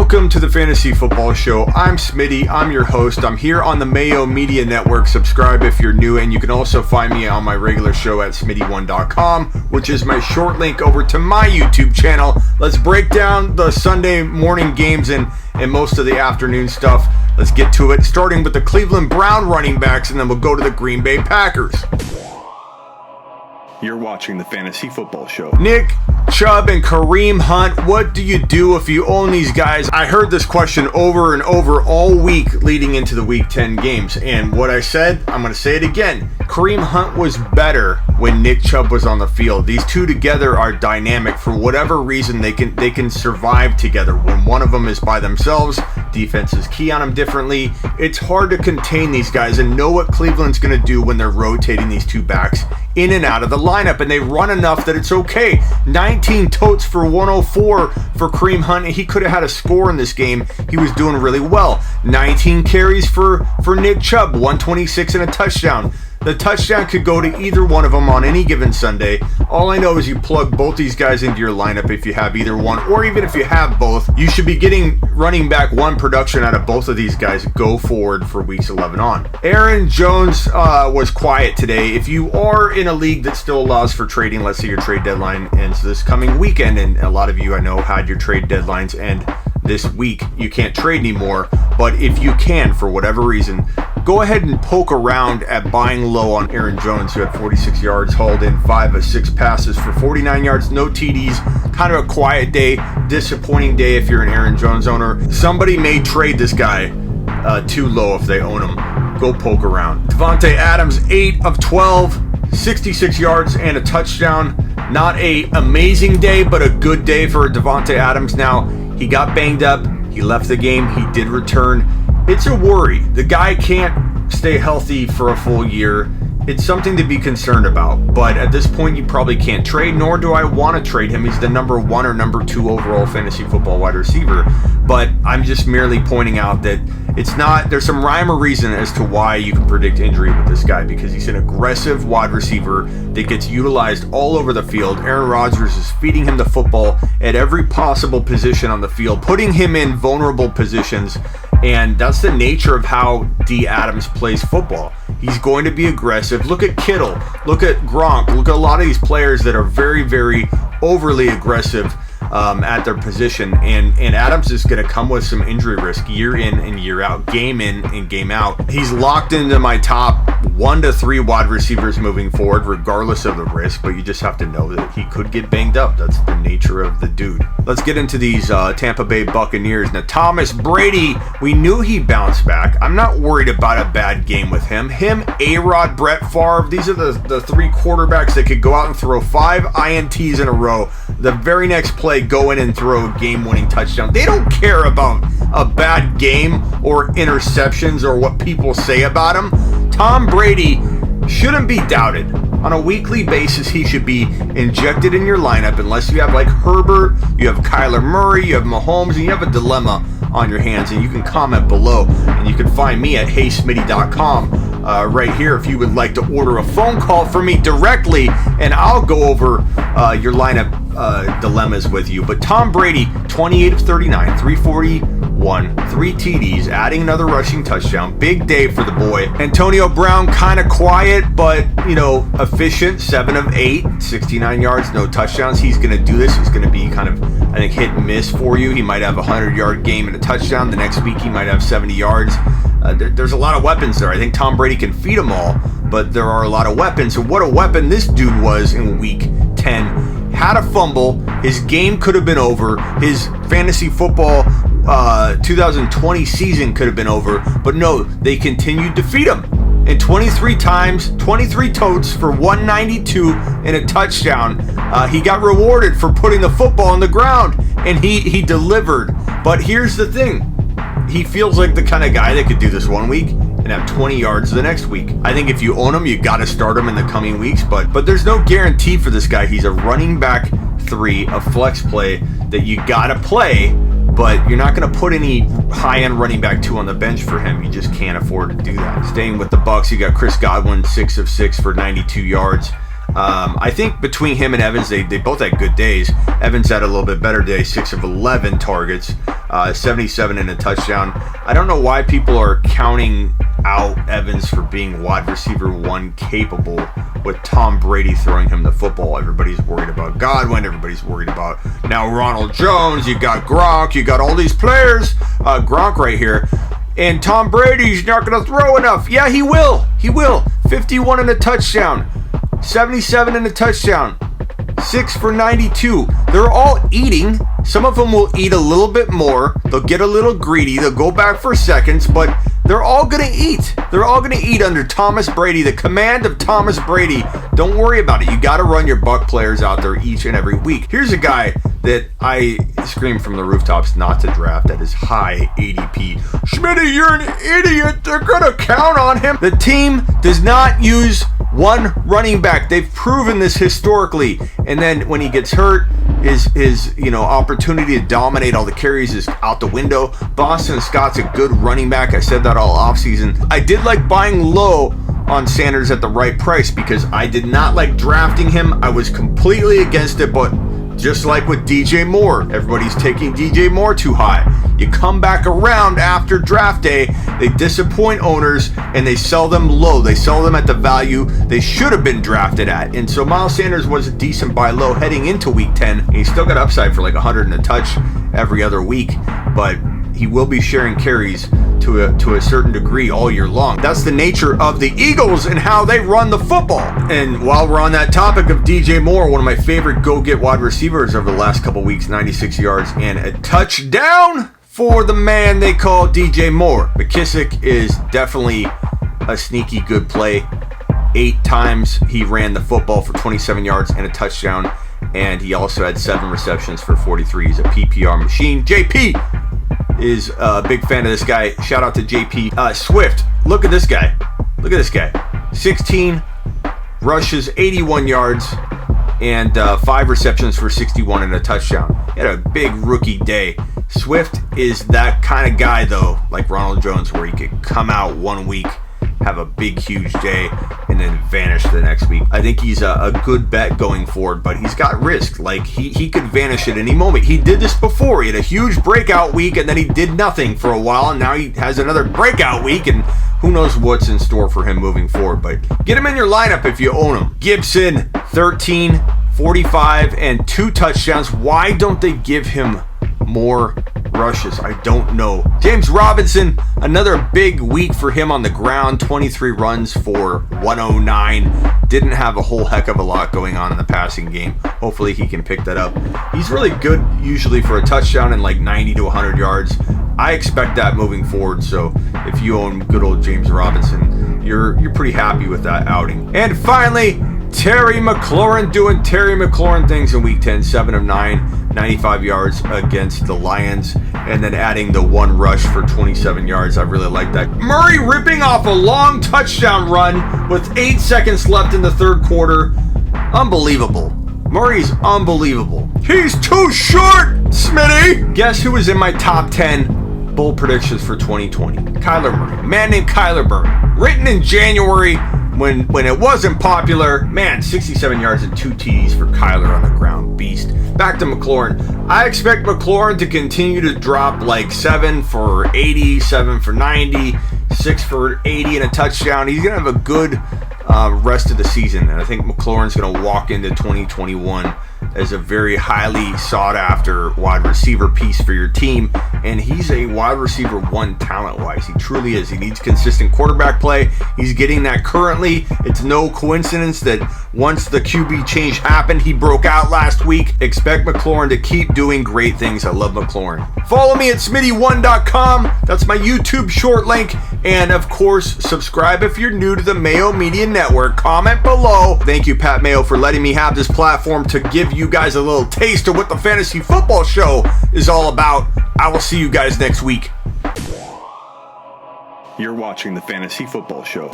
Welcome to the Fantasy Football Show. I'm Smitty. I'm your host. I'm here on the Mayo Media Network. Subscribe if you're new, and you can also find me on my regular show at smitty1.com, which is my short link over to my YouTube channel. Let's break down the Sunday morning games and most of the afternoon stuff. Let's get to it, starting with the Cleveland Brown running backs, and then we'll go to the Green Bay Packers. You're watching the Fantasy Football Show. Nick Chubb and Kareem Hunt, what do you do if you own these guys? I heard this question over and over all week leading into the Week 10 games, and what I said, I'm going to say it again. Kareem Hunt was better when Nick Chubb was on the field. These two together are dynamic. For whatever reason, they can survive together. When one of them is by themselves, defenses key on them differently. It's hard to contain these guys and know what Cleveland's going to do when they're rotating these two backs in and out of the lineup, and they run enough that it's okay. 19 totes for 104 for Kareem Hunt, and he could have had a score in this game. He was doing really well. 19 carries for Nick Chubb, 126 and a touchdown. The touchdown could go to either one of them on any given Sunday. All I know is you plug both these guys into your lineup if you have either one, or even if you have both, you should be getting running back one production out of both of these guys go forward for weeks 11 on. Aaron Jones was quiet today. If you are in a league that still allows for trading, let's say your trade deadline ends this coming weekend, and a lot of you I know had your trade deadlines end this week, you can't trade anymore, but if you can, for whatever reason, go ahead and poke around at buying low on Aaron Jones, who had 46 yards, hauled in 5 of 6 passes for 49 yards, no TDs, kind of a quiet day, disappointing day if you're an Aaron Jones owner. Somebody may trade this guy too low if they own him. Go poke around. Davante Adams, 8 of 12, 66 yards and a touchdown. Not a amazing day, but a good day for Davante Adams. Now, he got banged up. He left the game. He did return. It's a worry. The guy can't stay healthy for a full year. It's something to be concerned about. But at this point, you probably can't trade, nor do I want to trade him. He's the number 1 or number 2 overall fantasy football wide receiver. But I'm just merely pointing out that it's not, there's some rhyme or reason as to why you can predict injury with this guy, because he's an aggressive wide receiver that gets utilized all over the field. Aaron Rodgers is feeding him the football at every possible position on the field, putting him in vulnerable positions, and that's the nature of how D. Adams plays football. He's going to be aggressive. Look at Kittle, look at Gronk, look at a lot of these players that are very, very overly aggressive at their position, and Adams is going to come with some injury risk year in and year out, game in and game out. He's locked into my top 1 to 3 wide receivers moving forward, regardless of the risk, but you just have to know that he could get banged up. That's the nature of the dude. Let's get into these Tampa Bay Buccaneers. Now, Thomas Brady, we knew he bounced back. I'm not worried about a bad game with him. A-Rod, Brett Favre, these are the 3 quarterbacks that could go out and throw 5 INTs in a row. The very next play, go in and throw a game-winning touchdown. They don't care about a bad game or interceptions or what people say about him. Tom Brady shouldn't be doubted. On a weekly basis, he should be injected in your lineup unless you have like Herbert, you have Kyler Murray, you have Mahomes, and you have a dilemma on your hands. And you can comment below, and you can find me at heysmitty.com right here if you would like to order a phone call from me directly, and I'll go over your lineup dilemmas with you. But Tom Brady, 28 of 39, 341, 3 TDs, adding another rushing touchdown. Big day for the boy. Antonio Brown, kind of quiet, but, efficient, 7 of 8, 69 yards, no touchdowns. He's going to do this. He's going to be kind of, I think, hit and miss for you. He might have a 100-yard game and a touchdown. The next week, he might have 70 yards. There's a lot of weapons there. I think Tom Brady can feed them all, but there are a lot of weapons. And what a weapon this dude was in week 10. Had a fumble. His game could have been over. His fantasy football 2020 season could have been over. But no, they continued to feed him. And 23 times, 23 totes for 192 and a touchdown. He got rewarded for putting the football on the ground, and he delivered. But here's the thing. He feels like the kind of guy that could do this one week and have 20 yards the next week. I think if you own him, you got to start him in the coming weeks, but there's no guarantee for this guy. He's a running back 3, a flex play that you got to play, but you're not going to put any high-end running back 2 on the bench for him. You just can't afford to do that. Staying with the Bucs, you got Chris Godwin, 6 of 6 for 92 yards. I think between him and Evans, they both had good days. Evans had a little bit better day, 6 of 11 targets, 77 and a touchdown. I don't know why people are counting out Evans for being wide receiver 1 capable with Tom Brady throwing him the football. Everybody's worried about Godwin. Everybody's worried about now Ronald Jones. You got Gronk. You got all these players. Gronk right here. And Tom Brady's not going to throw enough. Yeah, he will. He will. 51 and a touchdown. 77 and a touchdown. 6 for 92. They're all eating. Some of them will eat a little bit more. They'll get a little greedy. They'll go back for seconds, but they're all going to eat. They're all going to eat under Thomas Brady, the command of Thomas Brady. Don't worry about it. You got to run your Buck players out there each and every week. Here's a guy that I scream from the rooftops not to draft at his high ADP. Schmitty, you're an idiot. They're going to count on him. The team does not use one running back. They've proven this historically. And then when he gets hurt, his opportunity to dominate all the carries is out the window. Boston Scott's a good running back. I said that all offseason. I did like buying low on Sanders at the right price because I did not like drafting him. I was completely against it, but just like with DJ Moore, everybody's taking DJ Moore too high. You come back around after draft day, they disappoint owners and they sell them low. They sell them at the value they should have been drafted at. And so Miles Sanders was a decent buy low heading into week 10. And he's still got upside for like 100 and a touch every other week, but he will be sharing carries to a certain degree all year long. That's the nature of the Eagles and how they run the football. And while we're on that topic of DJ Moore, one of my favorite go-get wide receivers over the last couple weeks, 96 yards and a touchdown for the man they call DJ Moore. McKissic is definitely a sneaky good play. 8 times he ran the football for 27 yards and a touchdown, and he also had 7 receptions for 43. He's a PPR machine. JP is a big fan of this guy. Shout out to JP. Swift, look at this guy. Look at this guy. 16 rushes, 81 yards, and 5 receptions for 61 and a touchdown. He had a big rookie day. Swift is that kind of guy, though, like Ronald Jones, where he could come out one week, have a big, huge day, and then vanish the next week. I think he's a good bet going forward, but he's got risk. Like, he could vanish at any moment. He did this before. He had a huge breakout week, and then he did nothing for a while, and now he has another breakout week, and who knows what's in store for him moving forward. But get him in your lineup if you own him. Gibson, 13, 45, and 2 touchdowns. Why don't they give him more rushes? I don't know. James Robinson, another big week for him on the ground. 23 runs for 109. Didn't have a whole heck of a lot going on in the passing game. Hopefully he can pick that up. He's really good usually for a touchdown in like 90 to 100 yards. I expect that moving forward. So if you own good old James Robinson, you're pretty happy with that outing. And finally, Terry McLaurin doing Terry McLaurin things in week 10, 7 of 9, 95 yards against the Lions, and then adding the 1 rush for 27 yards. I really like that. Murray ripping off a long touchdown run with 8 seconds left in the third quarter. Unbelievable. Murray's unbelievable. He's too short, Smitty. Guess who was in my top 10 bold predictions for 2020? Kyler Murray. A man named Kyler Murray. Written in January, when it wasn't popular. Man, 67 yards and 2 TDs for Kyler on the ground. Beast. Back to McLaurin. I expect McLaurin to continue to drop like 7 for 80, 7 for 90, 6 for 80 and a touchdown. He's going to have a good rest of the season. And I think McLaurin's going to walk into 2021 as a very highly sought after wide receiver piece for your team. And he's a wide receiver 1 talent-wise. He truly is. He needs consistent quarterback play. He's getting that currently. It's no coincidence that once the QB change happened, he broke out last week. Expect McLaurin to keep doing great things. I love McLaurin. Follow me at smitty1.com. That's my YouTube short link. And of course, subscribe if you're new to the Mayo Media Network. Comment below. Thank you, Pat Mayo, for letting me have this platform to give you guys a little taste of what the fantasy football show is all about. I will see you guys next week. You're watching the Fantasy Football Show.